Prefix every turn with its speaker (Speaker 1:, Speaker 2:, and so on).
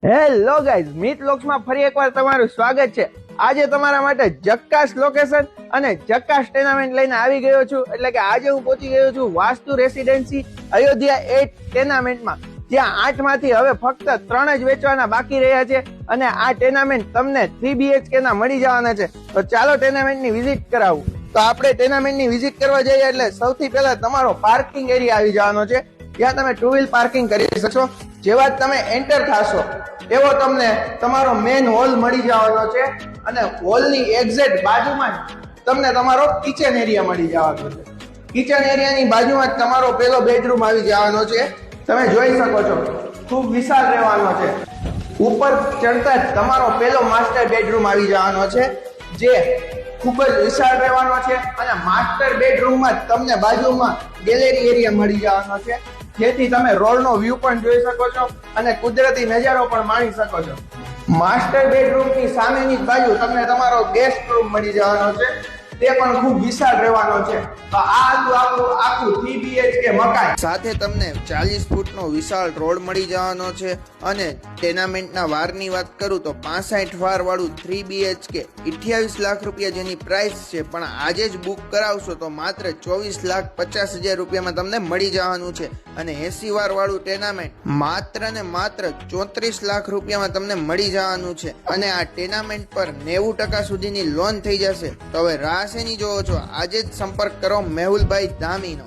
Speaker 1: Hello guys, મિત લોક્સમાં ફરી એકવાર તમારું સ્વાગત છે. આજે તમારા માટે જક્કાસ લોકેશન અને જક્કાસ ટેનામેન્ટ લઈને આવી ગયો છું. એટલે કે આજે હું પહોંચી ગયો છું વાસ્તુ રેસિડેન્સી અયોધ્યા 8 ટેનામેન્ટમાં, જ્યાં 8 માંથી હવે ફક્ત 3 જ વેચવાના બાકી રહ્યા છે અને આ ટેનામેન્ટ તમને 3 BHK ના મળી જવાના છે. તો ચાલો ટેનામેન્ટની વિઝિટ કરાવું. તો આપણે ટેનામેન્ટની વિઝિટ કરવા જઈએ એટલે સૌથી પહેલા તમારો પાર્કિંગ એરિયા આવી જવાનો છે, જ્યાં તમે 2 વ્હીલ પાર્કિંગ કરી શકશો. જેવા જ તમે એન્ટર થશો એવો તમને તમારો મેઇન હોલ મળી જવાનો છે અને હોલની એક્ઝેક્ટ બાજુમાં જ તમને તમારો કિચન એરિયા મળી જવાનો છે. કિચન એરિયાની બાજુમાં જ તમારો પહેલો બેડરૂમ આવી જવાનો છે. તમે જોઈ શકો છો ખૂબ વિશાળ રહેવાનો છે. ઉપર ચડતા જ તમારો પહેલો માસ્ટર બેડરૂમ આવી જવાનો છે, જે ખૂબ જ વિશાળ રહેવાનો છે અને માસ્ટર બેડરૂમમાં તમને બાજુમાં ગેલેરી એરિયા મળી જવાનો છે, જેથી તમે રોડનો વ્યૂ પણ જોઈ શકો છો અને કુદરતી નજારો પણ માણી શકો છો. માસ્ટર બેડરૂમની સામેની જ બાજુ તમને તમારો ગેસ્ટ રૂમ મળી જવાનો છે, તે પણ ખૂબ વિશાળ રહેવાનો છે. તો આ હતું આપણું આખું 3 BHK મકાન. સાથે તમને 40 ફૂટનો વિશાળ રોડ મળી જવાનો છે અને ટેનામેન્ટના વારની વાત કરું તો 65 વાર વાળું 3 BHK 28 લાખ રૂપિયા જેની પ્રાઇસ છે, પણ આજે જ બુક કરાવશો તો માત્ર 24,50,000 રૂપિયામાં તમને મળી જવાનું છે. અને 80 વાર વાળું ટેનામેન્ટ માત્ર ને માત્ર 34 લાખ રૂપિયામાં તમને મળી જવાનું છે. અને આ ટેનામેન્ટ પર 90% સુધીની લોન થઈ જશે. તો હવે રાહ શેની જોવો છો? આજે જ સંપર્ક કરો મેહુલભાઈ ધામીનો.